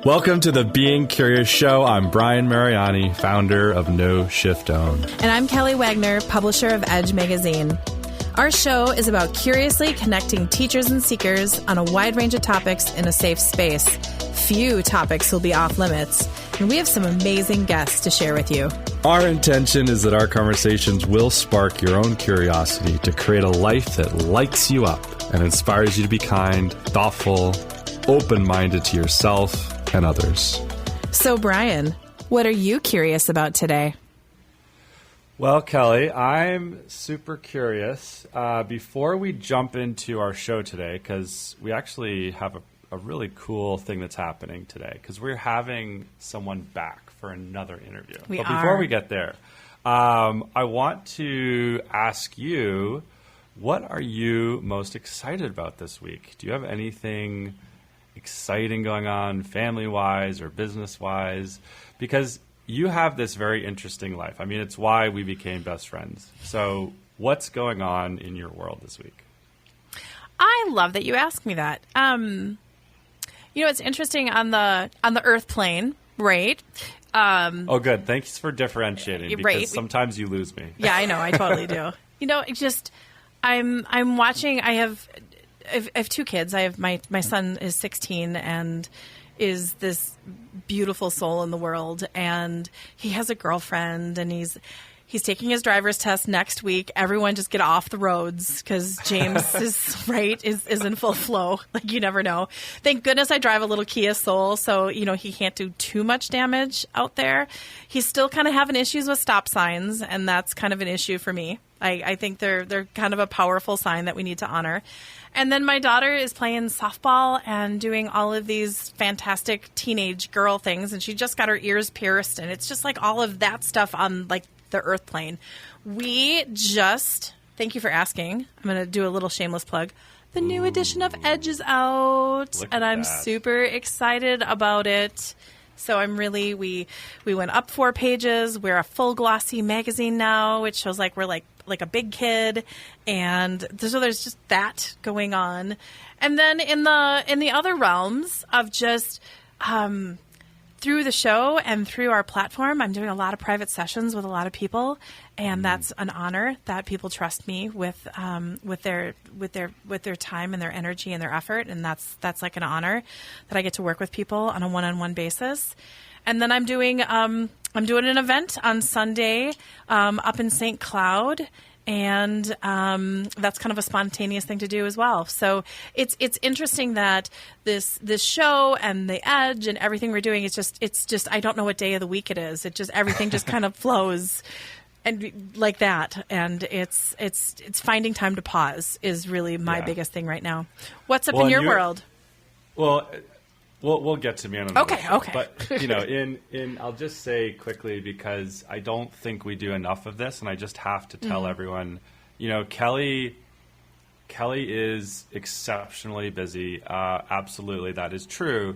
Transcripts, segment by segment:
Welcome to the Being Curious Show. I'm Brian Mariani, founder of No Shift Own. And I'm Kelly Wagner, publisher of Edge magazine. Our show is about curiously connecting teachers and seekers on a wide range of topics in a safe space. Few topics will be off limits, and we have some amazing guests to share with you. Our intention is that our conversations will spark your own curiosity to create a life that lights you up and inspires you to be kind, thoughtful, open-minded to yourself and others. So, Brian, what are you curious about today? Well, Kelly, I'm super curious. Before we jump into our show today, because we actually have a really cool thing that's happening today, because we're having someone back for another interview. But before we get there, I want to ask you, what are you most excited about this week? Do you have anything exciting going on family-wise or business-wise? Because you have this very interesting life. I mean, it's why we became best friends. So what's going on in your world this week? I love that you asked me that. It's interesting on the Earth plane, right? Oh, good. Thanks for differentiating, because right. Sometimes you lose me. Yeah, I know. I totally do. I'm watching. I have two kids. I have my son is 16 and is this beautiful soul in the world, and he has a girlfriend, and he's taking his driver's test next week. Everyone just get off the roads because James is in full flow. Like, you never know. Thank goodness I drive a little Kia Soul, so he can't do too much damage out there. He's still kind of having issues with stop signs, and that's kind of an issue for me. I think they're kind of a powerful sign that we need to honor. And then my daughter is playing softball and doing all of these fantastic teenage girl things, and she just got her ears pierced, and it's just like all of that stuff on like the Earth plane. Thank you for asking. I'm going to do a little shameless plug. The new edition of Edge is out, and I'm super excited about it. So we went up 4 pages. We're a full glossy magazine now, which shows like we're like a big kid, and so there's just that going on. And then in the other realms of just through the show and through our platform, I'm doing a lot of private sessions with a lot of people, and that's an honor that people trust me with their time and their energy and their effort, and that's like an honor that I get to work with people on a one-on-one basis. And then I'm doing an event on Sunday up in St. Cloud, and that's kind of a spontaneous thing to do as well. So it's interesting that this show and the Edge and everything we're doing, it's just I don't know what day of the week it is. It just everything just kind of flows and like that. And it's finding time to pause is really my biggest thing right now. What's up in your world? Well, we'll get to me on another show. Okay. But I'll just say quickly, because I don't think we do enough of this, and I just have to tell everyone, Kelly is exceptionally busy. Absolutely, that is true.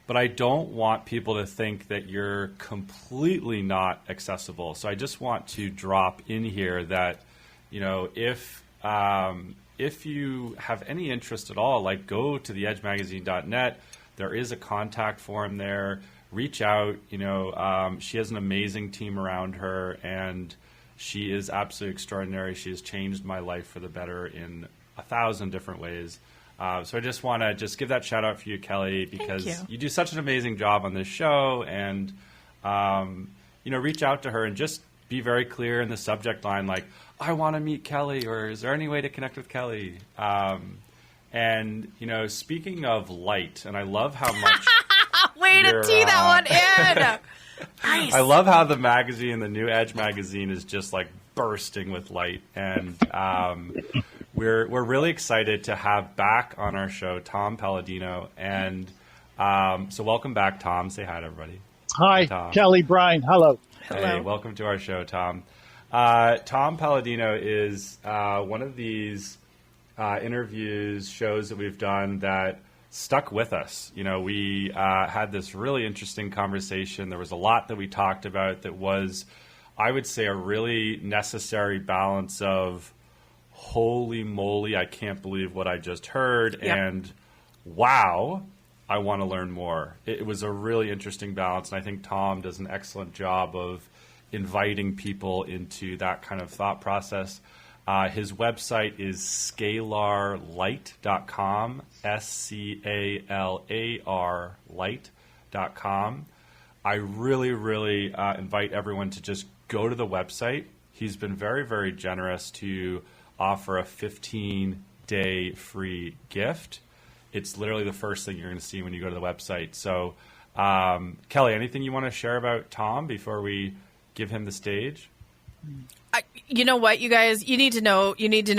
But I don't want people to think that you're completely not accessible. So I just want to drop in here that, if you have any interest at all, like go to theedgemagazine.net. There is a contact form there. Reach out. She has an amazing team around her, and she is absolutely extraordinary. She has changed my life for the better in 1,000 different ways. So I just want to give that shout out for you, Kelly, because you do such an amazing job on this show. And, reach out to her and just be very clear in the subject line, like, I want to meet Kelly, or is there any way to connect with Kelly? And, speaking of light, and I love how much... Way to tee that one in! Nice. I love how the magazine, the new Edge magazine, is just like bursting with light. And we're really excited to have back on our show Tom Paladino. And so welcome back, Tom. Say hi to everybody. Hi, Tom. Kelly, Brian. Hello. Hey, welcome to our show, Tom. Tom Paladino is one of these... shows that we've done that stuck with us. We had this really interesting conversation. There was a lot that we talked about that was, I would say, a really necessary balance of holy moly, I can't believe what I just heard, and wow, I want to learn more. It was a really interesting balance, and I think Tom does an excellent job of inviting people into that kind of thought process. His website is scalarlight.com, SCALAR light.com. I really, really invite everyone to just go to the website. He's been very, very generous to offer a 15-day free gift. It's literally the first thing you're going to see when you go to the website. So, Kelly, anything you want to share about Tom before we give him the stage? You know what, you guys, you need to know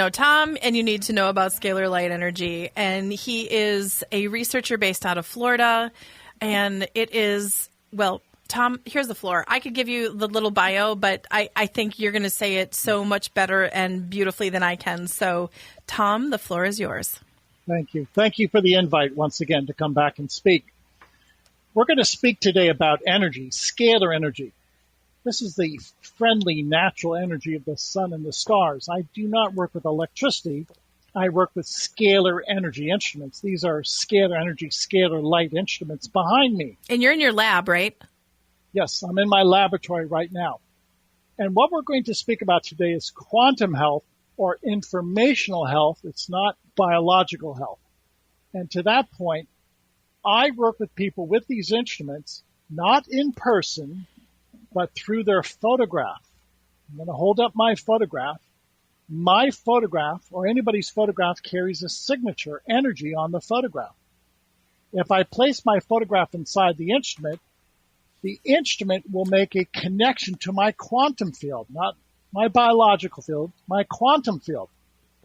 Tom, and you need to know about Scalar Light Energy. And he is a researcher based out of Florida. And it is, well, Tom, here's the floor. I could give you the little bio, but I think you're going to say it so much better and beautifully than I can. So, Tom, the floor is yours. Thank you. Thank you for the invite once again to come back and speak. We're going to speak today about energy, scalar energy. This is the friendly, natural energy of the sun and the stars. I do not work with electricity. I work with scalar energy instruments. These are scalar energy, scalar light instruments behind me. And you're in your lab, right? Yes, I'm in my laboratory right now. And what we're going to speak about today is quantum health or informational health. It's not biological health. And to that point, I work with people with these instruments, not in person, but through their photograph. I'm going to hold up my photograph. My photograph, or anybody's photograph, carries a signature energy on the photograph. If I place my photograph inside the instrument will make a connection to my quantum field, not my biological field, my quantum field.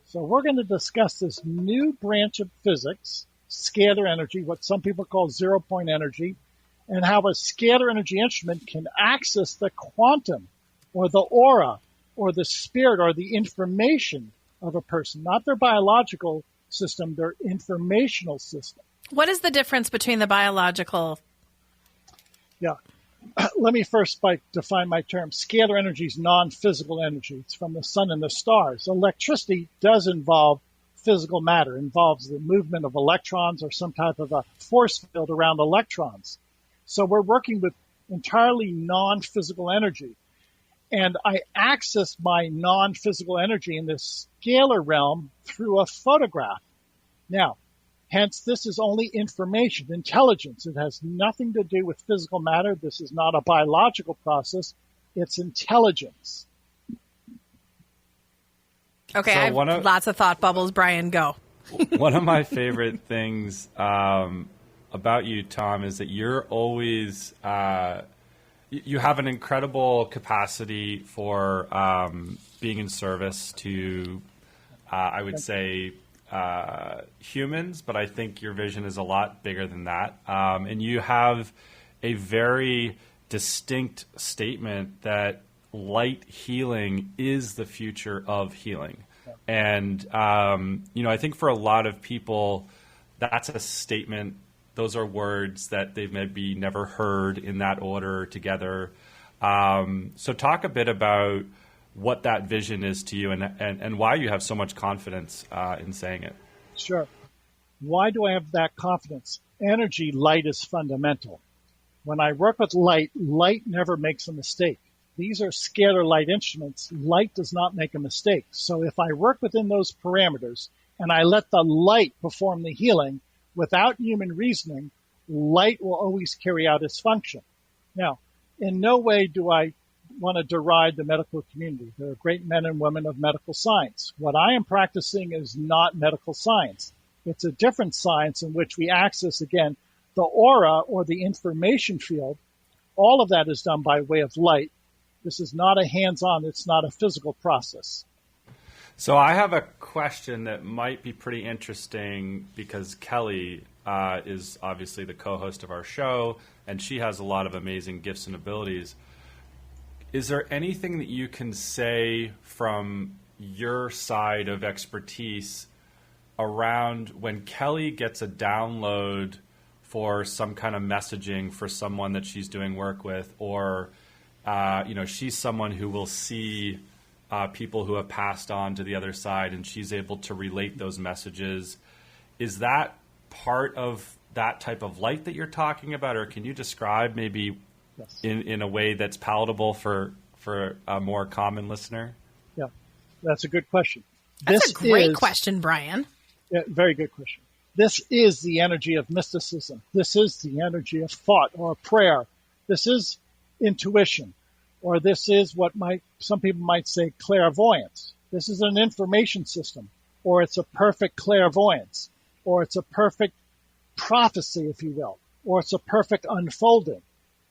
So we're going to discuss this new branch of physics, scalar energy, what some people call zero-point energy, and how a scalar energy instrument can access the quantum or the aura or the spirit or the information of a person, not their biological system, their informational system. What is the difference between the biological? Yeah. Let me first define my term. Scalar energy is non-physical energy. It's from the sun and the stars. Electricity does involve physical matter, involves the movement of electrons or some type of a force field around electrons. So we're working with entirely non-physical energy. And I access my non-physical energy in this scalar realm through a photograph. Now, hence, this is only information, intelligence. It has nothing to do with physical matter. This is not a biological process. It's intelligence. Okay, So I have lots of thought bubbles. Brian, go. One of my favorite things about you, Tom, is that you're always you have an incredible capacity for being in service to, I would say, humans, but I think your vision is a lot bigger than that. And you have a very distinct statement that light healing is the future of healing. And, I think for a lot of people, that's a statement. Those are words that they've maybe never heard in that order together. So talk a bit about what that vision is to you and why you have so much confidence in saying it. Sure. Why do I have that confidence? Energy, light is fundamental. When I work with light, light never makes a mistake. These are scalar light instruments. Light does not make a mistake. So if I work within those parameters and I let the light perform the healing without human reasoning, light will always carry out its function. Now, in no way do I want to deride the medical community. There are great men and women of medical science. What I am practicing is not medical science. It's a different science in which we access, again, the aura or the information field. All of that is done by way of light. This is not a hands-on, it's not a physical process. So I have a question that might be pretty interesting because Kelly is obviously the co-host of our show, and she has a lot of amazing gifts and abilities. Is there anything that you can say from your side of expertise around when Kelly gets a download for some kind of messaging for someone that she's doing work with, or she's someone who will see people who have passed on to the other side and she's able to relate those messages? Is that part of that type of light that you're talking about, or can you describe maybe Yes. in a way that's palatable for a more common listener? Yeah, that's a good question. That's a great question, Brian. Yeah, very good question. This is the energy of mysticism. This is the energy of thought or prayer. This is intuition, or this is what some people might say clairvoyance. This is an information system, or it's a perfect clairvoyance, or it's a perfect prophecy, if you will, or it's a perfect unfolding.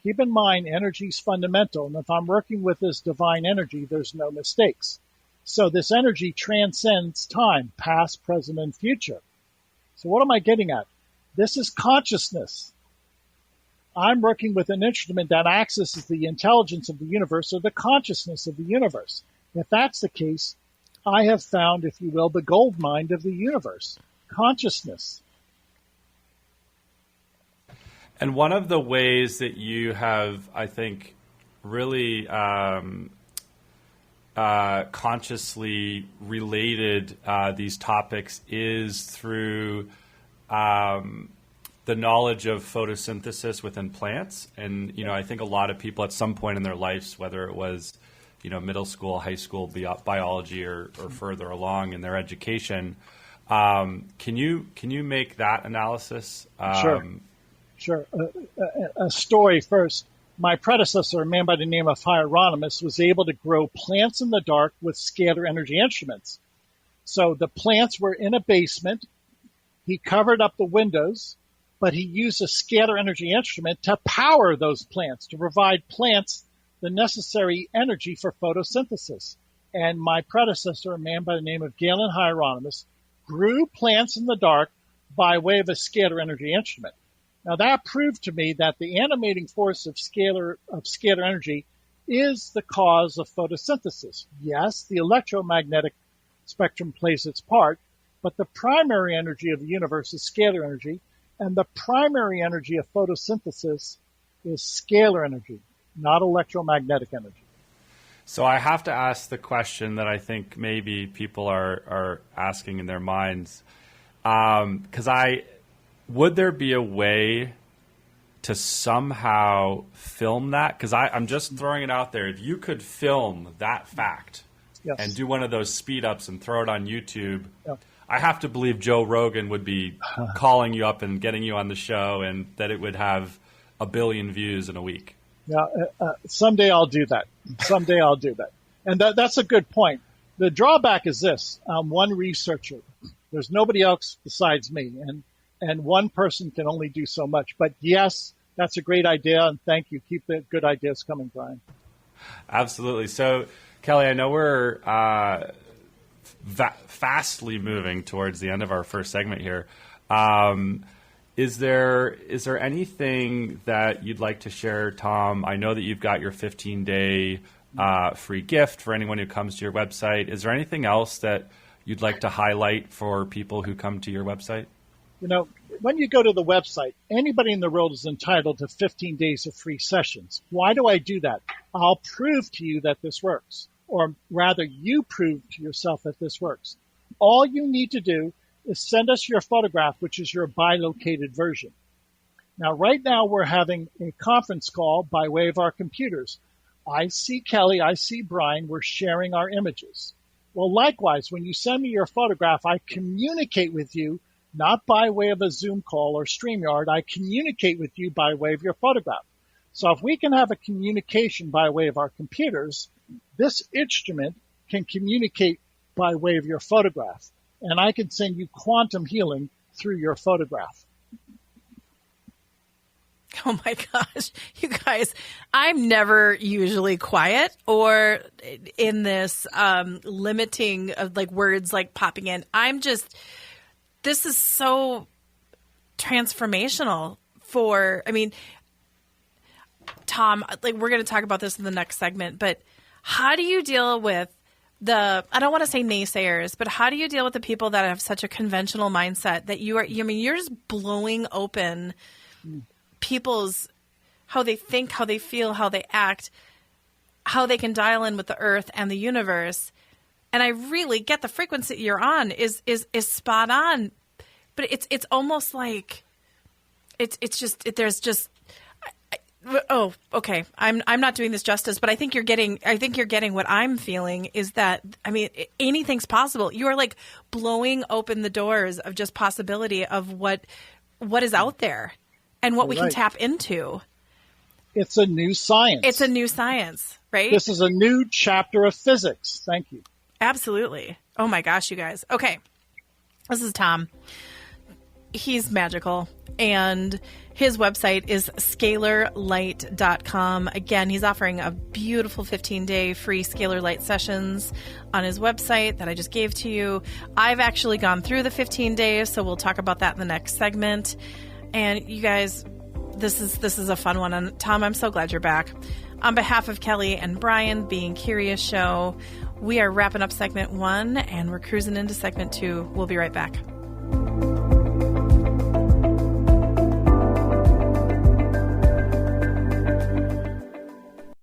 Keep in mind, energy is fundamental, and if I'm working with this divine energy, there's no mistakes. So this energy transcends time, past, present, and future. So what am I getting at? This is consciousness. I'm working with an instrument that accesses the intelligence of the universe, or the consciousness of the universe. If that's the case, I have found, if you will, the gold mine of the universe, consciousness. And one of the ways that you have, I think, really consciously related these topics is through the knowledge of photosynthesis within plants. And, I think a lot of people at some point in their lives, whether it was, middle school, high school, biology, or further along in their education, can you make that analysis? Sure. A story first. My predecessor, a man by the name of Hieronymus, was able to grow plants in the dark with scalar energy instruments. So the plants were in a basement. He covered up the windows, but he used a scalar energy instrument to power those plants, to provide plants the necessary energy for photosynthesis. And my predecessor, a man by the name of Galen Hieronymus, grew plants in the dark by way of a scalar energy instrument. Now that proved to me that the animating force of scalar energy is the cause of photosynthesis. Yes, the electromagnetic spectrum plays its part, but the primary energy of the universe is scalar energy, and the primary energy of photosynthesis is scalar energy, not electromagnetic energy. So I have to ask the question that I think maybe people are asking in their minds, because would there be a way to somehow film that? Because I'm just throwing it out there. If you could film that fact and do one of those speed ups and throw it on YouTube, I have to believe Joe Rogan would be calling you up and getting you on the show, and that it would have 1 billion views in a week. Yeah, someday I'll do that. And that's a good point. The drawback is this. I'm one researcher. There's nobody else besides me. And one person can only do so much. But yes, that's a great idea, and thank you. Keep the good ideas coming, Brian. Absolutely. So, Kelly, I know we're fastly moving towards the end of our first segment here. Is there anything that you'd like to share, Tom? I know that you've got your 15-day free gift for anyone who comes to your website. Is there anything else that you'd like to highlight for people who come to your website? When you go to the website, anybody in the world is entitled to 15 days of free sessions. Why do I do that? I'll prove to you that this works, or rather you prove to yourself that this works. All you need to do is send us your photograph, which is your bilocated version. Now, right now, we're having a conference call by way of our computers. I see Kelly, I see Brian, we're sharing our images. Well, likewise, when you send me your photograph, I communicate with you not by way of a Zoom call or StreamYard. I communicate with you by way of your photograph. So if we can have a communication by way of our computers, this instrument can communicate by way of your photograph. And I can send you quantum healing through your photograph. Oh my gosh, you guys, I'm never usually quiet or in this limiting of words popping in. This is so transformational Tom, we're going to talk about this in the next segment, but how do you deal with I don't want to say naysayers, but how do you deal with the people that have such a conventional mindset that you're just blowing open people's, how they think, how they feel, how they act, how they can dial in with the earth and the universe. And I really get the frequency you're on is spot on, but it's almost like there's just. Oh, okay. I'm not doing this justice, but I think you're getting what I'm feeling is that, I mean, anything's possible. You are like blowing open the doors of just possibility of what is out there and what we can tap into. It's a new science. It's a new science, right? This is a new chapter of physics. Thank you. Absolutely. Oh my gosh, you guys. Okay. This is Tom. He's magical, and his website is scalarlight.com. Again, he's offering a beautiful 15-day free Scalar Light sessions on his website that I just gave to you. I've actually gone through the 15 days, so we'll talk about that in the next segment. And you guys, this is a fun one. And Tom, I'm so glad you're back. On behalf of Kelly and Brian, Being Curious Show, we are wrapping up segment 1, and we're cruising into segment 2. We'll be right back.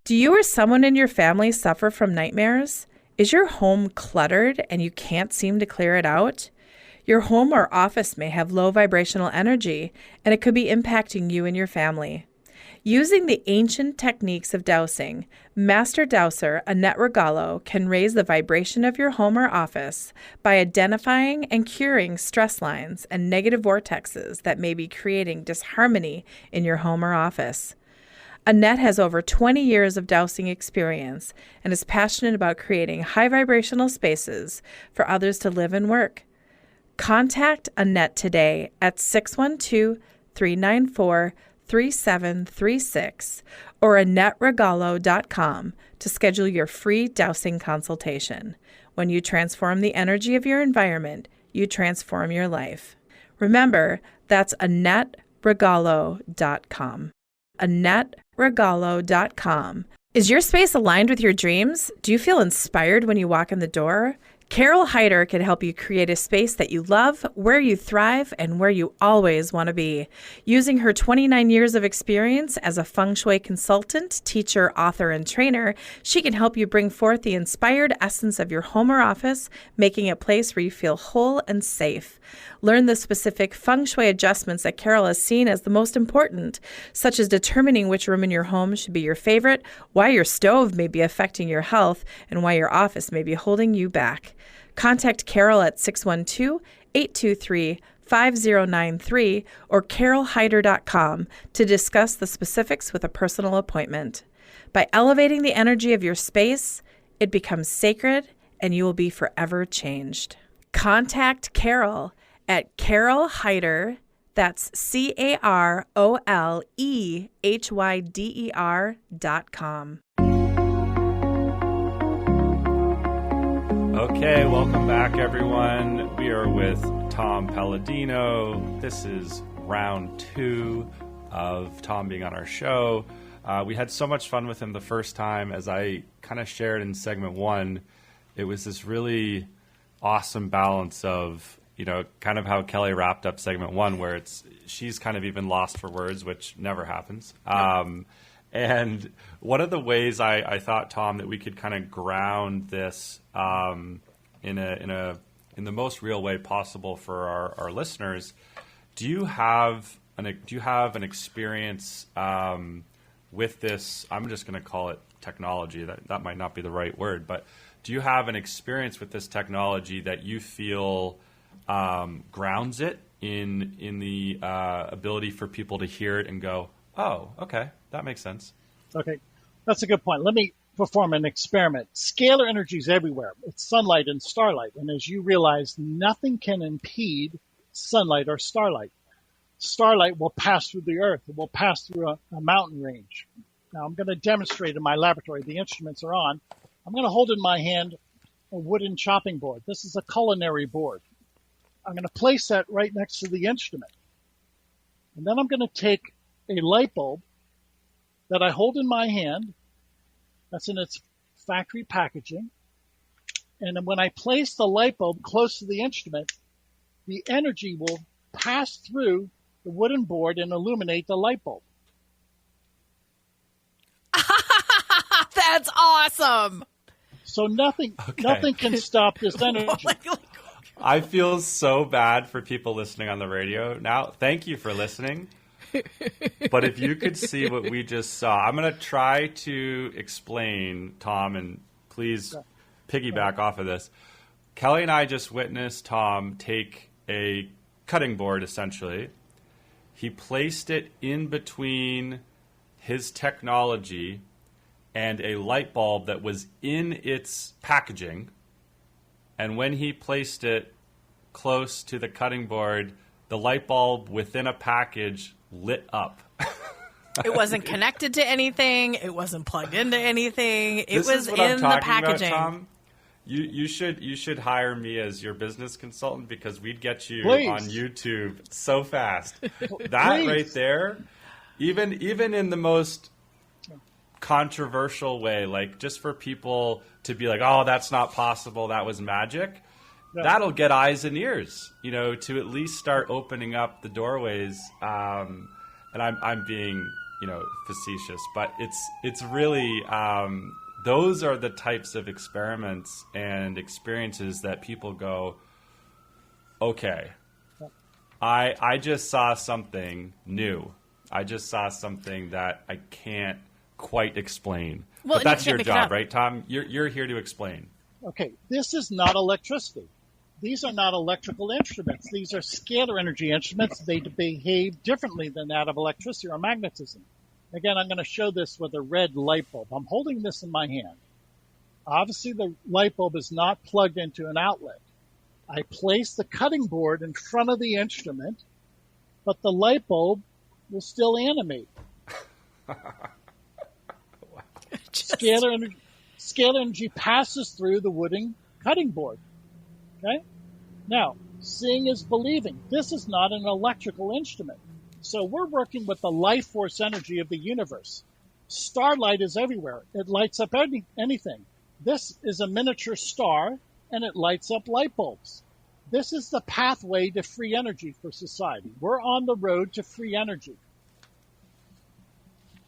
Do you or someone in your family suffer from nightmares? Is your home cluttered and you can't seem to clear it out? Your home or office may have low vibrational energy, and it could be impacting you and your family. Using the ancient techniques of dowsing, Master Dowser Annette Regalo can raise the vibration of your home or office by identifying and curing stress lines and negative vortexes that may be creating disharmony in your home or office. Annette has over 20 years of dowsing experience and is passionate about creating high vibrational spaces for others to live and work. Contact Annette today at 612-394-3736 or AnnetteRegalo.com to schedule your free dowsing consultation. When you transform the energy of your environment, you transform your life. Remember, that's AnnetteRegalo.com. AnnetteRegalo.com. Is your space aligned with your dreams? Do you feel inspired when you walk in the door? Carol Heider can help you create a space that you love, where you thrive, and where you always want to be. Using her 29 years of experience as a feng shui consultant, teacher, author, and trainer, she can help you bring forth the inspired essence of your home or office, making it a place where you feel whole and safe. Learn the specific feng shui adjustments that Carol has seen as the most important, such as determining which room in your home should be your favorite, why your stove may be affecting your health, and why your office may be holding you back. Contact Carol at 612-823-5093 or carolheider.com to discuss the specifics with a personal appointment. By elevating the energy of your space, it becomes sacred and you will be forever changed. Contact Carol at Carol Heider, that's CarolEhyder.com. Okay, welcome back, everyone. We are with Tom Paladino. This is round 2 of Tom being on our show. We had so much fun with him the first time. As I kind of shared in segment 1, it was this really awesome balance of, you know, kind of how Kelly wrapped up segment 1, where she's kind of even lost for words, which never happens. And one of the ways I thought, Tom, that we could kind of ground this in the most real way possible for our listeners, do you have an experience with this? I'm just going to call it technology. That might not be the right word, but do you have an experience with this technology that you feel grounds it in the ability for people to hear it and go, oh, okay, that makes sense. Okay, that's a good point. Let me perform an experiment. Scalar energy is everywhere. It's sunlight and starlight. And as you realize, nothing can impede sunlight or starlight. Starlight will pass through the earth. It will pass through a mountain range. Now, I'm going to demonstrate in my laboratory. The instruments are on. I'm going to hold in my hand a wooden chopping board. This is a culinary board. I'm going to place that right next to the instrument. And then I'm going to take a light bulb that I hold in my hand. That's in its factory packaging. And then when I place the light bulb close to the instrument, the energy will pass through the wooden board and illuminate the light bulb. That's awesome. So nothing can stop this energy. I feel so bad for people listening on the radio now. Thank you for listening. But if you could see what we just saw, I'm going to try to explain, Tom, and please piggyback off of this. Kelly and I just witnessed Tom take a cutting board, essentially. He placed it in between his technology and a light bulb that was in its packaging. And when he placed it close to the cutting board, the light bulb within a package lit up. It wasn't connected to anything. It wasn't plugged into anything. It This was is what in I'm the talking packaging. about, Tom. You should hire me as your business consultant because we'd get you Please. on YouTube so fast. That Please. right there, even in the most controversial way, like just for people to be like, "Oh, that's not possible. That was magic." Yeah. That'll get eyes and ears, to at least start opening up the doorways. And I'm being, facetious, but it's really. Those are the types of experiments and experiences that people go, okay, I just saw something new. I just saw something that I can't quite explain. Well, But that's you your can't make it job, up. right, Tom? You're here to explain. Okay, this is not electricity. These are not electrical instruments. These are scalar energy instruments. They behave differently than that of electricity or magnetism. Again, I'm going to show this with a red light bulb. I'm holding this in my hand. Obviously, the light bulb is not plugged into an outlet. I place the cutting board in front of the instrument, but the light bulb will still animate. Scalar energy passes through the wooden cutting board. Okay? Now, seeing is believing. This is not an electrical instrument. So we're working with the life force energy of the universe. Starlight is everywhere. It lights up anything. This is a miniature star, and it lights up light bulbs. This is the pathway to free energy for society. We're on the road to free energy.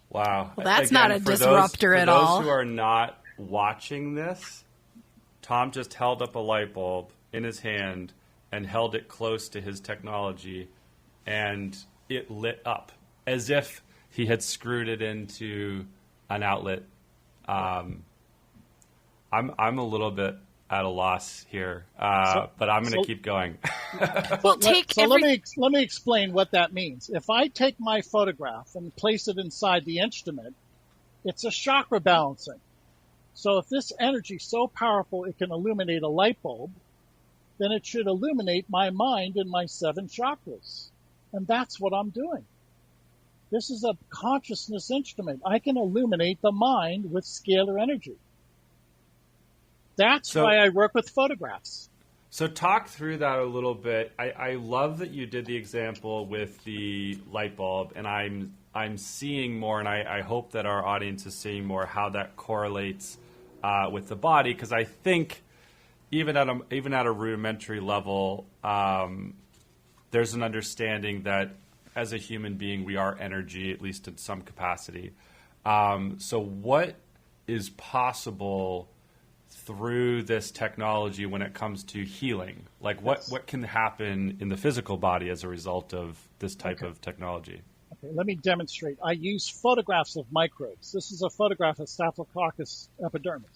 Wow. Well, that's not a disruptor at all. For those who are not watching this, Tom just held up a light bulb in his hand and held it close to his technology, and it lit up as if he had screwed it into an outlet. I'm a little bit at a loss here, but I'm going to keep going. Well, let me explain what that means. If I take my photograph and place it inside the instrument, it's a chakra balancing. So if this energy is so powerful it can illuminate a light bulb, then it should illuminate my mind and my 7 chakras. And that's what I'm doing. This is a consciousness instrument. I can illuminate the mind with scalar energy. That's why I work with photographs. So talk through that a little bit. I love that you did the example with the light bulb, and I'm seeing more, and I hope that our audience is seeing more how that correlates with the body, because I think even at a rudimentary level, there's an understanding that as a human being we are energy, at least in some capacity. So what is possible through this technology when it comes to healing? Like what can happen in the physical body as a result of this type of technology? Okay, let me demonstrate. I use photographs of microbes. This is a photograph of Staphylococcus epidermis.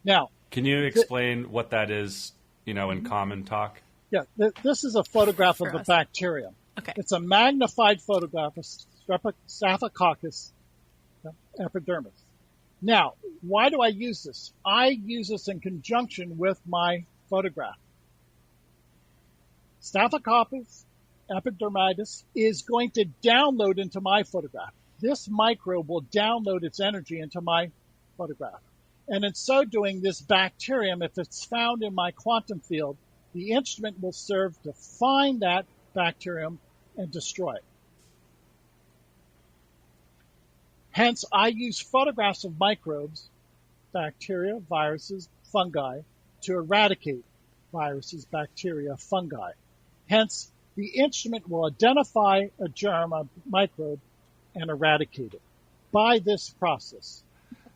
Now, can you explain what that is, in common talk? Yeah, this is a photograph of a bacterium. Okay. It's a magnified photograph of Staphylococcus epidermis. Now, why do I use this? I use this in conjunction with my photograph. Staphylococcus epidermidis is going to download into my photograph. This microbe will download its energy into my photograph. And in so doing, this bacterium, if it's found in my quantum field, the instrument will serve to find that bacterium and destroy it. Hence, I use photographs of microbes, bacteria, viruses, fungi, to eradicate viruses, bacteria, fungi. Hence, the instrument will identify a germ, a microbe, and eradicate it by this process.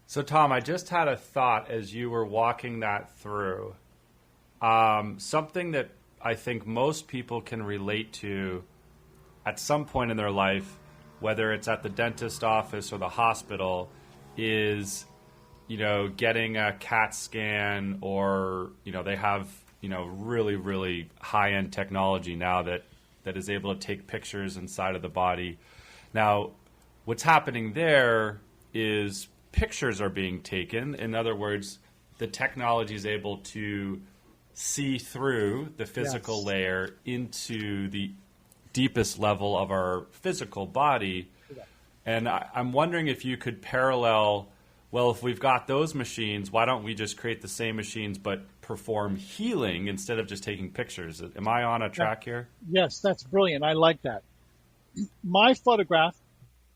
So, Tom, I just had a thought as you were walking that through. Something that I think most people can relate to at some point in their life, whether it's at the dentist office or the hospital, is, getting a CAT scan, or, they have, really, really high-end technology now that is able to take pictures inside of the body. Now, what's happening there is pictures are being taken. In other words, the technology is able to see through the physical layer into the deepest level of our physical body. Yeah. And I'm wondering if you could parallel, well, if we've got those machines, why don't we just create the same machines but perform healing instead of just taking pictures? Am I on a track here? Yes, that's brilliant. I like that. My photograph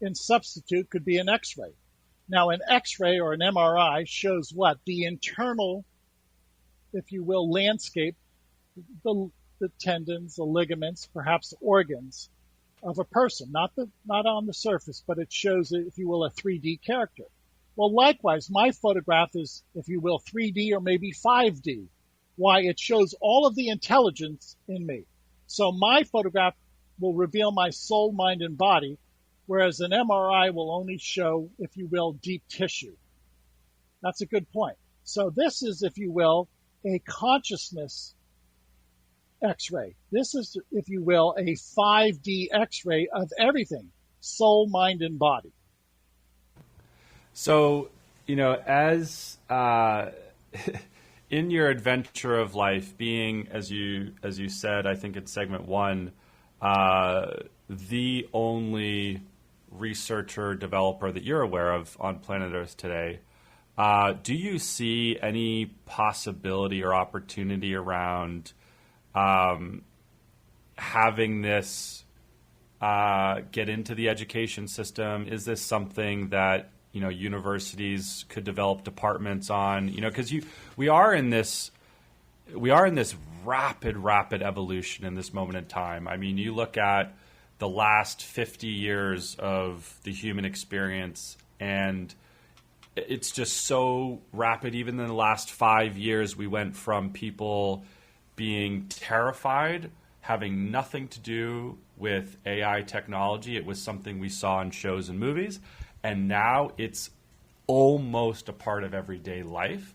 in substitute could be an X-ray. Now, an X-ray or an MRI shows what? The internal, if you will, landscape, the tendons, the ligaments, perhaps the organs of a person. Not on the surface, but it shows, if you will, a 3D character. Well, likewise, my photograph is, if you will, 3D or maybe 5D. Why? It shows all of the intelligence in me. So my photograph will reveal my soul, mind, and body, whereas an MRI will only show, if you will, deep tissue. That's a good point. So this is, if you will, a consciousness X-ray. This is, if you will, a 5D X-ray of everything, soul, mind, and body. So, as in your adventure of life, being, as you said, I think in segment 1, the only researcher, developer that you're aware of on planet Earth today, do you see any possibility or opportunity around having this get into the education system? Is this something that universities could develop departments on? Because we are in this rapid evolution in this moment in time. I mean, you look at the last 50 years of the human experience, and it's just so rapid. Even in the last 5 years, we went from people being terrified, having nothing to do with AI technology. It was something we saw in shows and movies, and now it's almost a part of everyday life.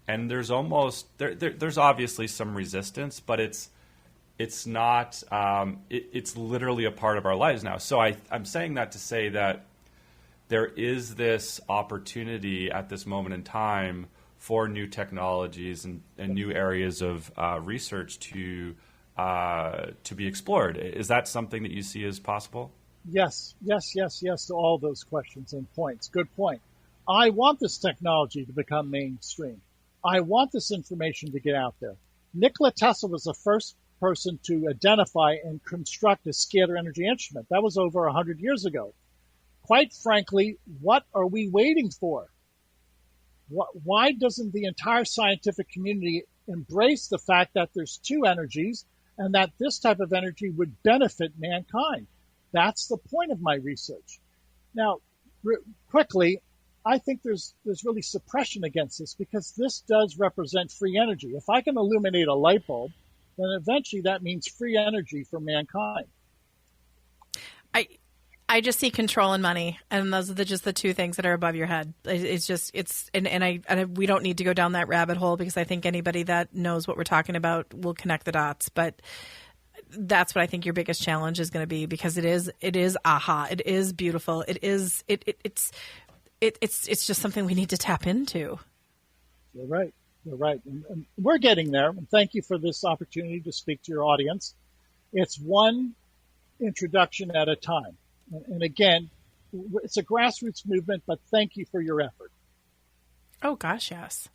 And there's there's obviously some resistance, but it's not. It's literally a part of our lives now. So I'm saying that to say that there is this opportunity at this moment in time for new technologies and new areas of research to be explored. Is that something that you see as possible? Yes to all those questions and points. Good point. I want this technology to become mainstream. I want this information to get out there. Nikola Tesla was the first person to identify and construct a scalar energy instrument. That was over 100 years ago. Quite frankly, what are we waiting for? Why doesn't the entire scientific community embrace the fact that there's two energies and that this type of energy would benefit mankind? That's the point of my research. Now, quickly, I think there's really suppression against this because this does represent free energy. If I can illuminate a light bulb, then eventually that means free energy for mankind. I just see control and money, and those are just the two things that are above your head. We don't need to go down that rabbit hole because I think anybody that knows what we're talking about will connect the dots. But that's what I think your biggest challenge is going to be, because it is aha, it is beautiful, it's just something we need to tap into. You're right. And we're getting there. And thank you for this opportunity to speak to your audience. It's one introduction at a time. And again, it's a grassroots movement, but thank you for your effort. Oh, gosh, yes.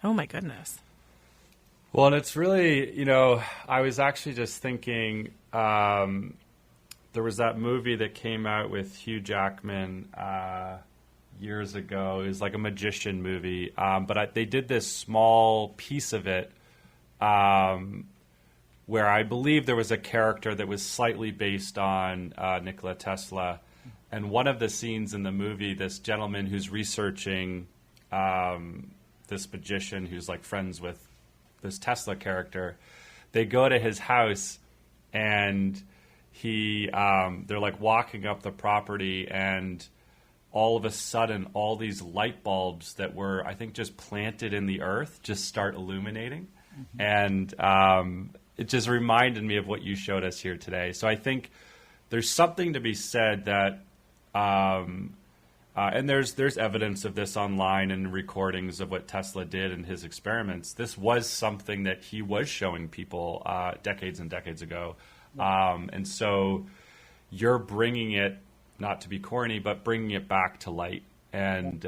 Oh, my goodness. Well, and it's really, I was actually just thinking, there was that movie that came out with Hugh Jackman years ago. It was like a magician movie, but they did this small piece of it where I believe there was a character that was slightly based on Nikola Tesla. And one of the scenes in the movie, this gentleman who's researching this magician who's like friends with this Tesla character, they go to his house and they're like walking up the property, and all of a sudden, all these light bulbs that were, I think, just planted in the earth just start illuminating. And it just reminded me of what you showed us here today. So I think there's something to be said that, and there's evidence of this online and recordings of what Tesla did in his experiments. This was something that he was showing people decades and decades ago. And so you're bringing it, not to be corny, but bringing it back to light. And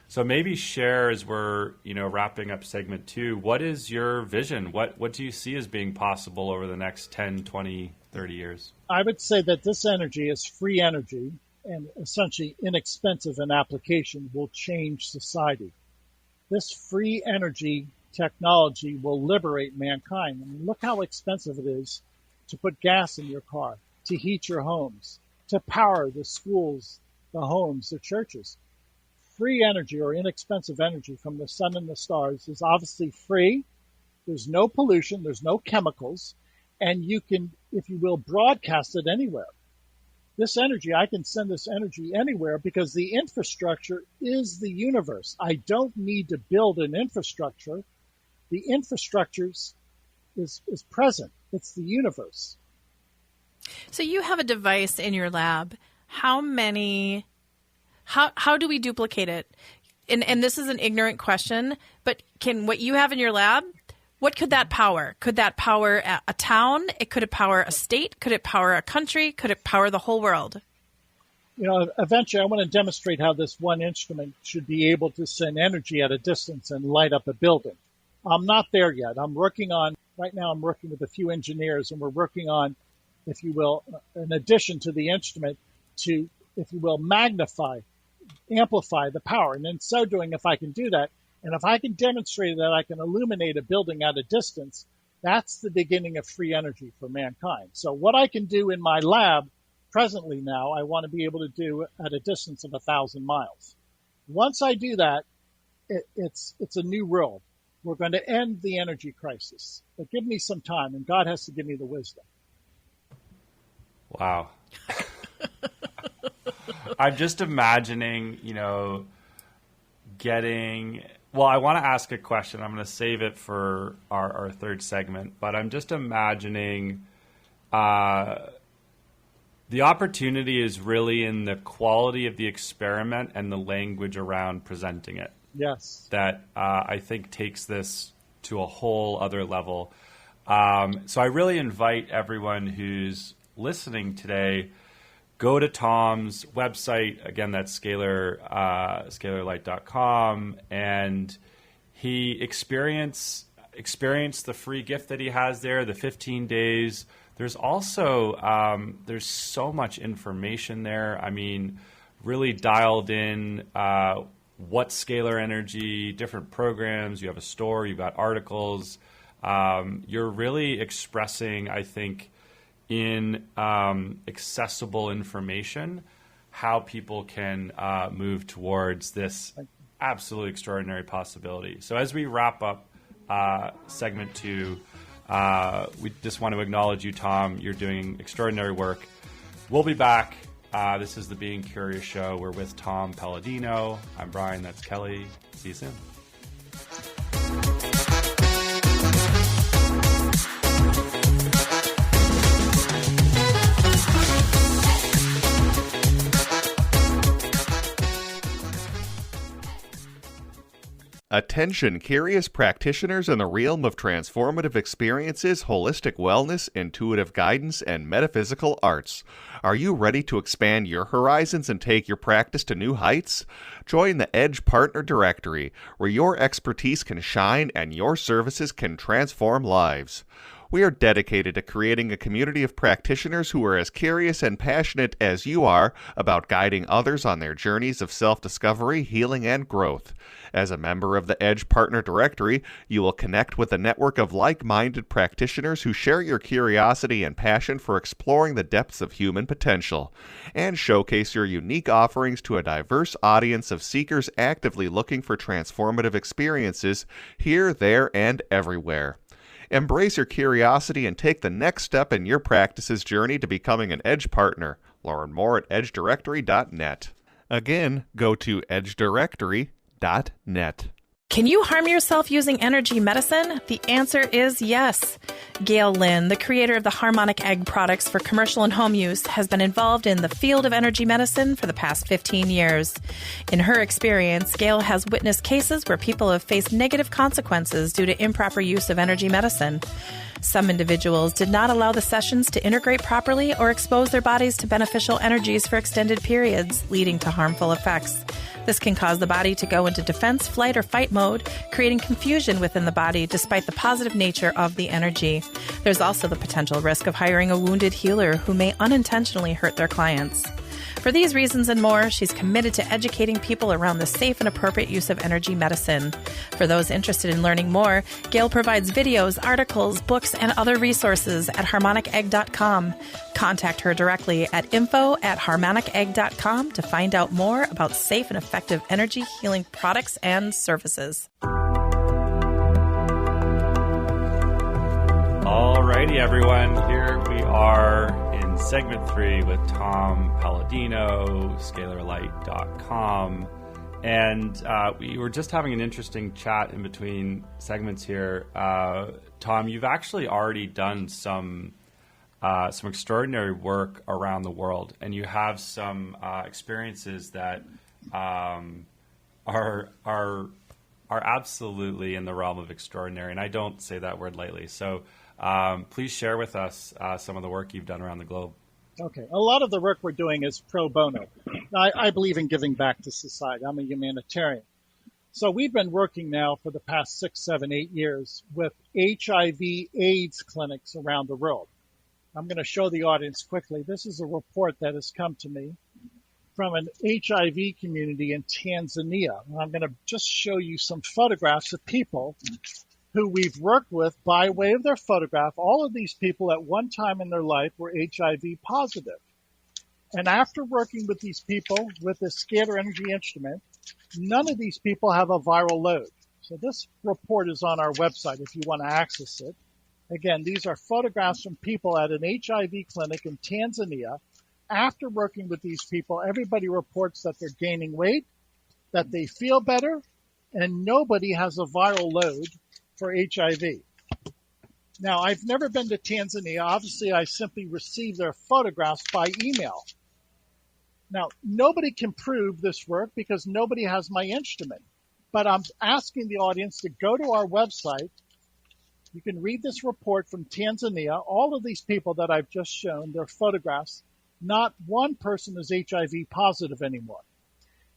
so maybe share, as we're wrapping up segment 2, what is your vision? What do you see as being possible over the next 10, 20, 30 years? I would say that this energy is free energy and essentially inexpensive in application, will change society. This free energy technology will liberate mankind. I mean, look how expensive it is to put gas in your car, to heat your homes, to power the schools, the homes, the churches. Free energy or inexpensive energy from the sun and the stars is obviously free. There's no pollution, there's no chemicals, and you can, if you will, broadcast it anywhere. This energy, I can send this energy anywhere because the infrastructure is the universe. I don't need to build an infrastructure. The infrastructure is present. It's the universe. So you have a device in your lab. How do we duplicate it? And this is an ignorant question, but can what you have in your lab, what could that power? Could that power a town? Could it power a state? Could it power a country? Could it power the whole world? Eventually I want to demonstrate how this one instrument should be able to send energy at a distance and light up a building. I'm not there yet. Right now I'm working with a few engineers, and we're working on, if you will, an addition to the instrument to, if you will, amplify the power. And in so doing, if I can do that, and if I can demonstrate that I can illuminate a building at a distance, that's the beginning of free energy for mankind. So what I can do in my lab presently now, I want to be able to do at a distance of 1,000 miles. Once I do that, it's a new world. We're going to end the energy crisis. But give me some time, and God has to give me the wisdom. Wow. I'm just imagining, I want to ask a question. I'm going to save it for our third segment, but I'm just imagining the opportunity is really in the quality of the experiment and the language around presenting it. Yes. That I think takes this to a whole other level. So I really invite everyone who's listening today, go to Tom's website. Again, that's scalarlight.com. And he experienced the free gift that he has there, the 15 days. There's also, there's so much information there. I mean, really dialed in what scalar energy, different programs. You have a store, you've got articles. You're really expressing, I think, in accessible information, how people can move towards this absolutely extraordinary possibility. So as we wrap up segment 2, we just want to acknowledge you, Tom. You're doing extraordinary work. We'll be back. This is the Being Curious Show. We're with Tom Paladino. I'm Brian. That's Kelly. See you soon. Attention, curious practitioners in the realm of transformative experiences, holistic wellness, intuitive guidance, and metaphysical arts. Are you ready to expand your horizons and take your practice to new heights? Join the Edge Partner Directory, where your expertise can shine and your services can transform lives. We are dedicated to creating a community of practitioners who are as curious and passionate as you are about guiding others on their journeys of self-discovery, healing, and growth. As a member of the Edge Partner Directory, you will connect with a network of like-minded practitioners who share your curiosity and passion for exploring the depths of human potential, and showcase your unique offerings to a diverse audience of seekers actively looking for transformative experiences here, there, and everywhere. Embrace your curiosity and take the next step in your practice's journey to becoming an Edge partner. Learn more at edgedirectory.net. Again, go to edgedirectory.net. Can you harm yourself using energy medicine? The answer is yes. Gail Lynn, the creator of the harmonic egg products for commercial and home use, has been involved in the field of energy medicine for the past 15 years. In her experience, Gail has witnessed cases where people have faced negative consequences due to improper use of energy medicine. Some individuals did not allow the sessions to integrate properly or expose their bodies to beneficial energies for extended periods, leading to harmful effects. This can cause the body to go into defense, flight, or fight mode, creating confusion within the body despite the positive nature of the energy. There's also the potential risk of hiring a wounded healer who may unintentionally hurt their clients. For these reasons and more, she's committed to educating people around the safe and appropriate use of energy medicine. For those interested in learning more, Gail provides videos, articles, books, and other resources at harmonicegg.com. Contact her directly at info@harmonicegg.com to find out more about safe and effective energy healing products and services. Alrighty, everyone. Here we are in segment 3 with Tom Paladino, scalarlight.com. And we were just having an interesting chat in between segments here. Tom, you've actually already done some extraordinary work around the world, and you have some experiences that are absolutely in the realm of extraordinary, and I don't say that word lightly. So please share with us some of the work you've done around the globe. Okay. A lot of the work we're doing is pro bono. I believe in giving back to society. I'm a humanitarian. So we've been working now for the past 6, 7, 8 years with HIV/AIDS clinics around the world. I'm going to show the audience quickly. This is a report that has come to me from an HIV community in Tanzania. And I'm going to just show you some photographs of people who we've worked with by way of their photograph. All of these people at one time in their life were HIV positive. And after working with these people with this scalar energy instrument, none of these people have a viral load. So this report is on our website if you want to access it. Again, these are photographs from people at an HIV clinic in Tanzania. After working with these people, everybody reports that they're gaining weight, that they feel better, and nobody has a viral load for HIV. Now, I've never been to Tanzania. Obviously, I simply received their photographs by email. Now, nobody can prove this work because nobody has my instrument. But I'm asking the audience to go to our website. You can read this report from Tanzania. All of these people that I've just shown, their photographs, not one person is HIV positive anymore.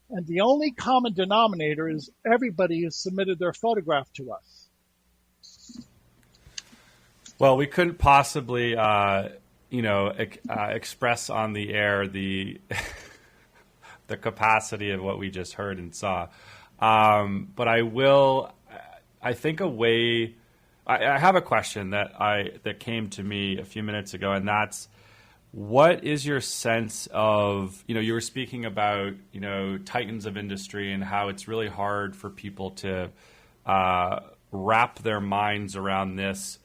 And the only common denominator is everybody has submitted their photograph to us. Well, we couldn't possibly, express on the air the the capacity of what we just heard and saw. But I think a way. I have a question that came to me a few minutes ago, and that's, what is your sense of, you were speaking about, titans of industry and how it's really hard for people to wrap their minds around this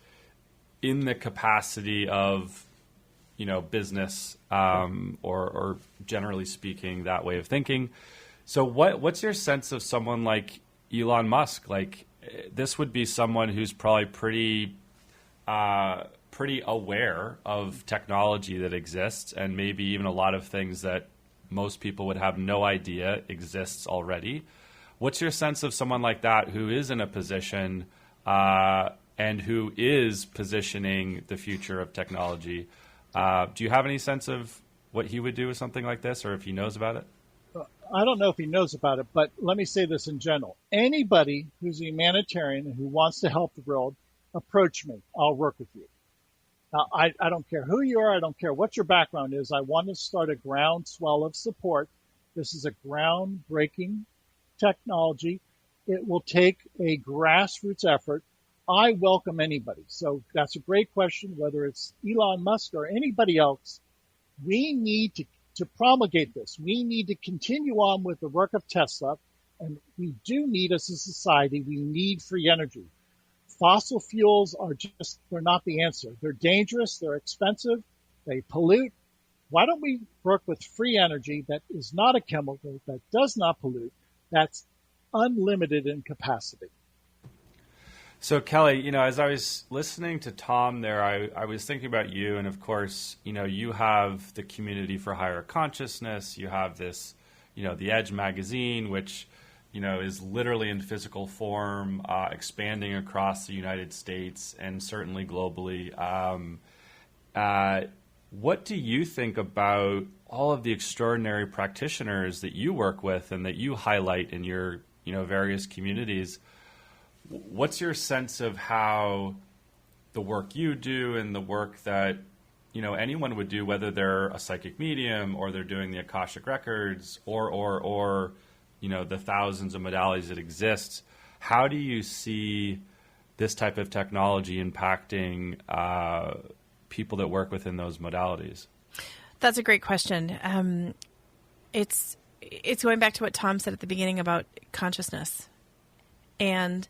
in the capacity of, business, or generally speaking, that way of thinking. So what's your sense of someone like Elon Musk? Like, this would be someone who's probably pretty aware of technology that exists, and maybe even a lot of things that most people would have no idea exists already. What's your sense of someone like that who is in a position and who is positioning the future of technology? Do you have any sense of what he would do with something like this, or if he knows about it? I don't know if he knows about it, but let me say this in general. Anybody who's a humanitarian and who wants to help the world, approach me. I'll work with you. Now, I don't care who you are. I don't care what your background is. I want to start a groundswell of support. This is a groundbreaking technology. It will take a grassroots effort. I welcome anybody. So that's a great question, whether it's Elon Musk or anybody else. We need to promulgate this. We need to continue on with the work of Tesla, and we do need, as a society, we need free energy. Fossil fuels they're not the answer. They're dangerous, they're expensive, they pollute. Why don't we work with free energy that is not a chemical, that does not pollute, that's unlimited in capacity? So Kelly, as I was listening to Tom there, I was thinking about you, and of course, you have the Community for Higher Consciousness, you have this, the Edge magazine, which, is literally in physical form, expanding across the United States and certainly globally. What do you think about all of the extraordinary practitioners that you work with and that you highlight in your, various communities? What's your sense of how the work you do and the work that, anyone would do, whether they're a psychic medium or they're doing the Akashic Records or the thousands of modalities that exist, how do you see this type of technology impacting people that work within those modalities? That's a great question. It's going back to what Tom said at the beginning about consciousness. And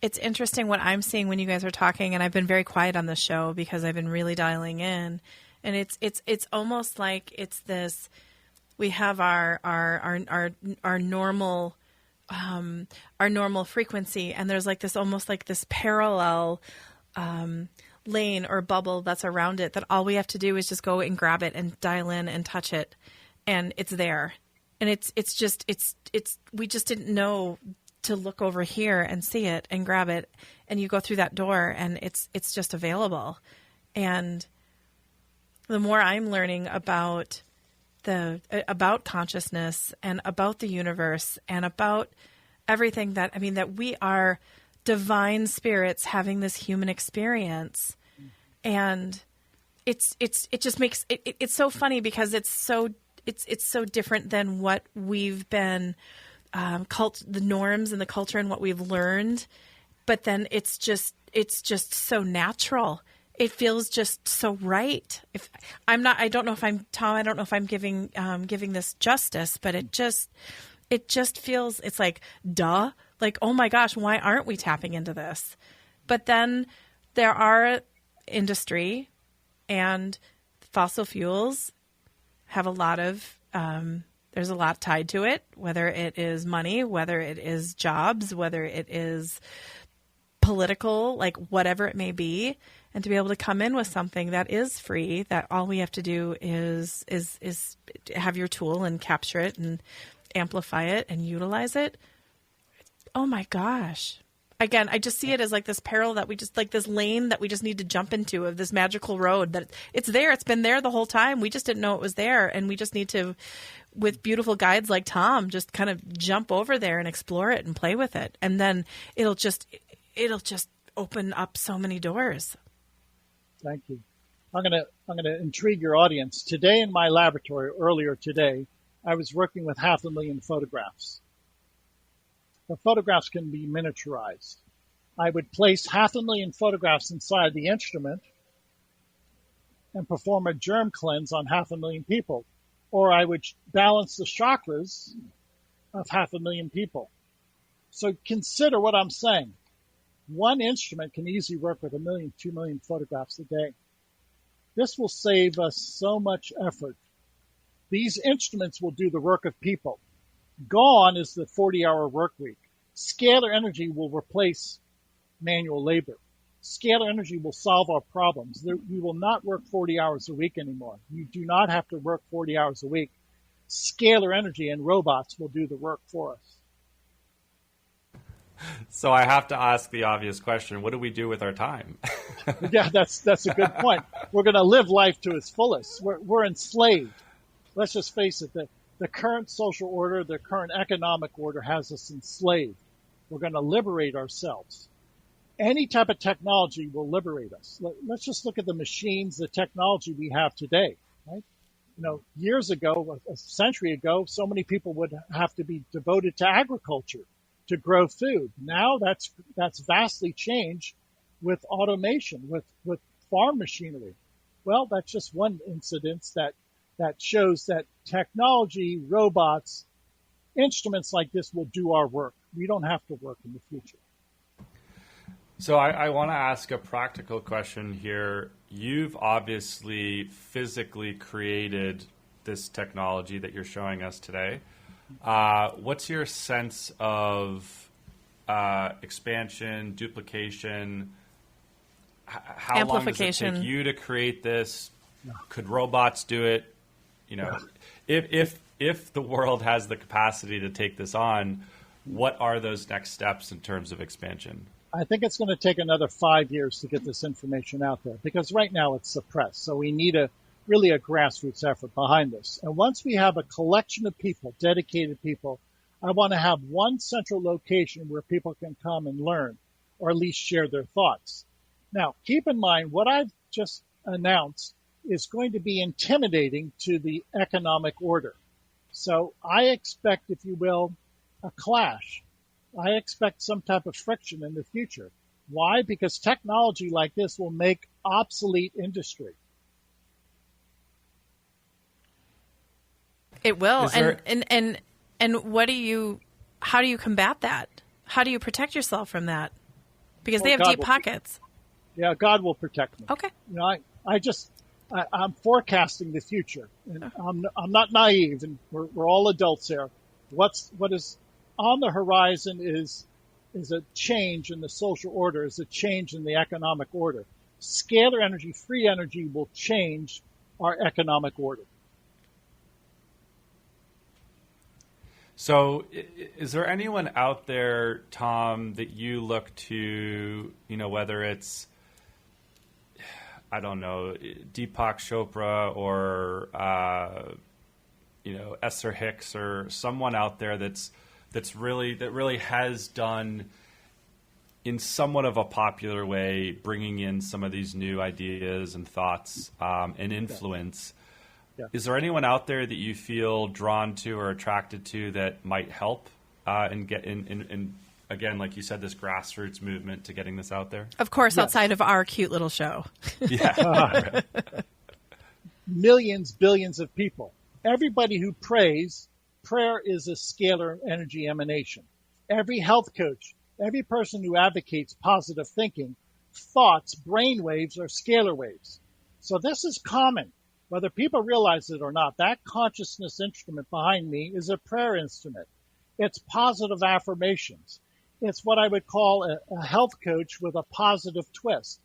it's interesting what I'm seeing when you guys are talking, and I've been very quiet on this show because I've been really dialing in. And it's almost like it's this. We have our normal frequency, and there's like this almost like this parallel lane or bubble that's around it that all we have to do is just go and grab it and dial in and touch it, and it's there. And we just didn't know to look over here and see it and grab it, and you go through that door and it's just available. And the more I'm learning about consciousness and about the universe and about everything that we are divine spirits having this human experience. And it just makes it's so funny because it's so different than what we've been the norms and the culture and what we've learned, but then it's just so natural. It feels just so right. I don't know if I'm Tom. I don't know if I'm giving this justice, but it just feels, it's like, duh, like, oh my gosh, why aren't we tapping into this? But then there are industry and fossil fuels have a lot of, there's a lot tied to it, whether it is money, whether it is jobs, whether it is political, like whatever it may be. And to be able to come in with something that is free, that all we have to do is have your tool and capture it and amplify it and utilize it. Oh my gosh. Again, I just see it as like this peril that we just, like this lane that we just need to jump into, of this magical road that it's there. It's been there the whole time. We just didn't know it was there. And we just need to, with beautiful guides like Tom, just kind of jump over there and explore it and play with it. And then it'll just open up so many doors. Thank you. I'm gonna intrigue your audience. Today in my laboratory, earlier today, I was working with 500,000 photographs. The photographs can be miniaturized. I would place 500,000 photographs inside the instrument and perform a germ cleanse on 500,000 people. Or I would balance the chakras of 500,000 people. So consider what I'm saying. One instrument can easily work with 1 million, 2 million photographs a day. This will save us so much effort. These instruments will do the work of people. Gone is the 40-hour work week. Scalar energy will replace manual labor. Scalar energy will solve our problems. We will not work 40 hours a week anymore. You do not have to work 40 hours a week. Scalar energy and robots will do the work for us. So I have to ask the obvious question: what do we do with our time? Yeah, that's a good point. We're going to live life to its fullest. We're enslaved. Let's just face it. The current social order, the current economic order has us enslaved. We're going to liberate ourselves. Any type of technology will liberate us. Let's just look at the machines, the technology we have today, right? Years ago, a century ago, so many people would have to be devoted to agriculture to grow food. Now that's vastly changed with automation, with farm machinery. Well, that's just one incidence that shows that technology, robots, instruments like this will do our work. We don't have to work in the future. So I want to ask a practical question here. You've obviously physically created this technology that you're showing us today. What's your sense of expansion, duplication? How long does it take you to create this? Could robots do it? You know, if the world has the capacity to take this on, what are those next steps in terms of expansion? I think it's going to take another 5 years to get this information out there because right now it's suppressed. So we need really a grassroots effort behind this. And once we have a collection of people, dedicated people, I want to have one central location where people can come and learn or at least share their thoughts. Now, keep in mind what I've just announced is going to be intimidating to the economic order. So I expect, if you will, a clash. I expect some type of friction in the future. Why? Because technology like this will make obsolete industry. It will. And what how do you combat that? How do you protect yourself from that? Because they have deep pockets. Yeah, God will protect me. Okay. You know, I'm forecasting the future, and I'm not naive, and we're all adults here. What is on the horizon is a change in the social order, is a change in the economic order. Scalar energy, free energy will change our economic order. So is there anyone out there, Tom, that you look to, you know, whether it's, I don't know, Deepak Chopra or, Esther Hicks or someone out there that really has done in somewhat of a popular way, bringing in some of these new ideas and thoughts and influence. Yeah. Is there anyone out there that you feel drawn to or attracted to that might help and get in again, like you said, this grassroots movement to getting this out there? Of course, yes. Outside of our cute little show. Yeah. Millions, billions of people. Everybody who prays, prayer is a scalar energy emanation. Every health coach, every person who advocates positive thinking, thoughts, brain waves are scalar waves. So this is common. Whether people realize it or not, that consciousness instrument behind me is a prayer instrument. It's positive affirmations. It's what I would call a health coach with a positive twist.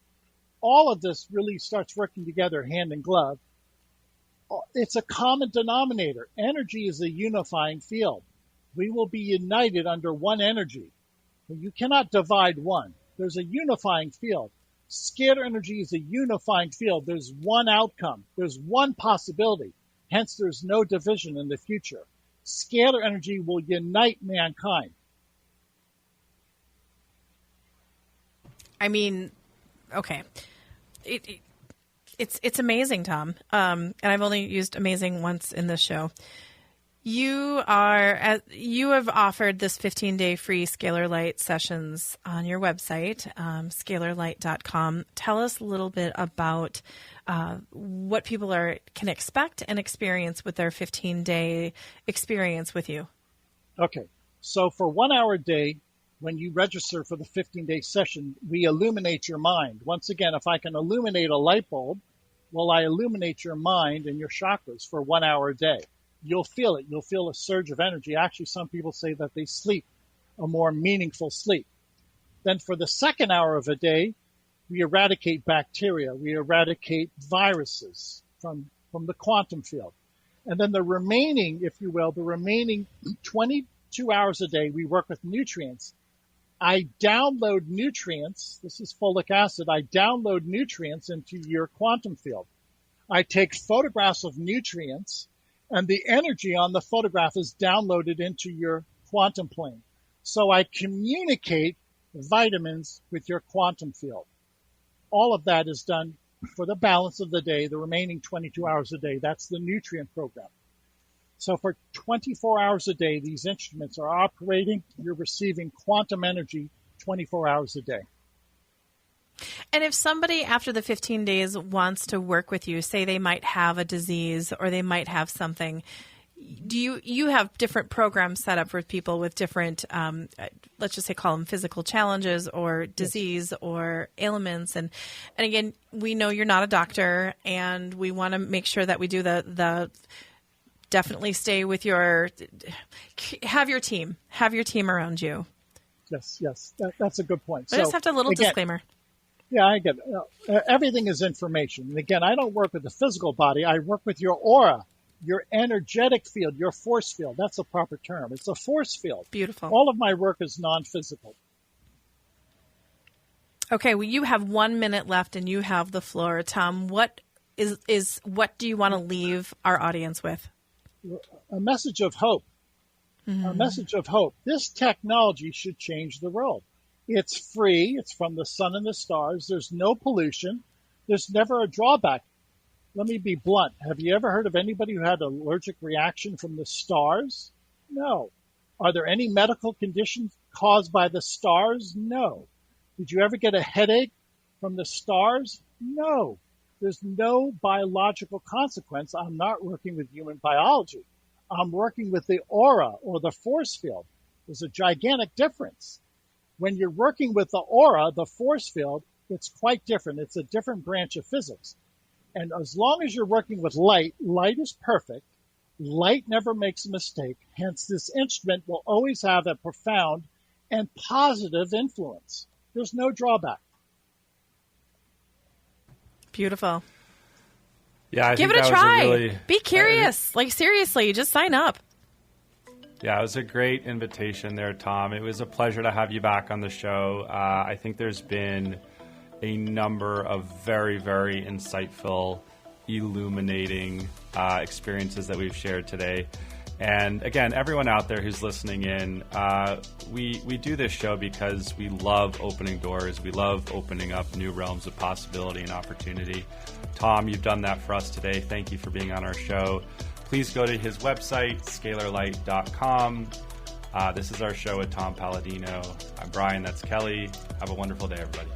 All of this really starts working together hand in glove. It's a common denominator. Energy is a unifying field. We will be united under one energy. You cannot divide one. There's a unifying field. Scalar energy is a unifying field. There's one outcome. There's one possibility. Hence, there's no division in the future. Scalar energy will unite mankind. I mean, okay. It's amazing, Tom. And I've only used amazing once in this show. You have offered this 15-day free Scalar Light sessions on your website, scalarlight.com. Tell us a little bit about what people can expect and experience with their 15-day experience with you. Okay. So for 1 hour a day, when you register for the 15-day session, we illuminate your mind. Once again, if I can illuminate a light bulb, well, I illuminate your mind and your chakras for 1 hour a day. You'll feel it. You'll feel a surge of energy. Actually, some people say that they sleep a more meaningful sleep. Then for the second hour of a day, we eradicate bacteria. We eradicate viruses from the quantum field. And then the remaining, if you will, the remaining 22 hours a day, we work with nutrients. I download nutrients. This is folic acid. I download nutrients into your quantum field. I take photographs of nutrients, and the energy on the photograph is downloaded into your quantum plane. So I communicate vitamins with your quantum field. All of that is done for the balance of the day, the remaining 22 hours a day. That's the nutrient program. So for 24 hours a day, these instruments are operating. You're receiving quantum energy 24 hours a day. And if somebody after the 15 days wants to work with you, say they might have a disease or they might have something, you have different programs set up for people with different, let's just say, call them physical challenges or disease or ailments. And again, we know you're not a doctor, and we want to make sure that we do the definitely stay with have your team around you. Yes. That's a good point. I just have to have a little disclaimer. Yeah, I get it. Everything is information. And again, I don't work with the physical body. I work with your aura, your energetic field, your force field. That's a proper term. It's a force field. Beautiful. All of my work is non-physical. Okay, well, you have 1 minute left, and you have the floor. Tom, what do you want to leave our audience with? A message of hope. Mm-hmm. A message of hope. This technology should change the world. It's free. It's from the sun and the stars. There's no pollution. There's never a drawback. Let me be blunt. Have you ever heard of anybody who had an allergic reaction from the stars? No. Are there any medical conditions caused by the stars? No. Did you ever get a headache from the stars? No. There's no biological consequence. I'm not working with human biology. I'm working with the aura or the force field. There's a gigantic difference. When you're working with the aura, the force field, it's quite different. It's a different branch of physics. And as long as you're working with light, light is perfect. Light never makes a mistake. Hence, this instrument will always have a profound and positive influence. There's no drawback. Beautiful. Yeah, give it a try. Be curious. Seriously, just sign up. Yeah, it was a great invitation there, Tom. It was a pleasure to have you back on the show. I think there's been a number of very, very insightful, illuminating experiences that we've shared today. And again, everyone out there who's listening in, we do this show because we love opening doors. We love opening up new realms of possibility and opportunity. Tom, you've done that for us today. Thank you for being on our show. Please go to his website, scalarlight.com. This is our show with Tom Paladino. I'm Brian, that's Kelly. Have a wonderful day, everybody.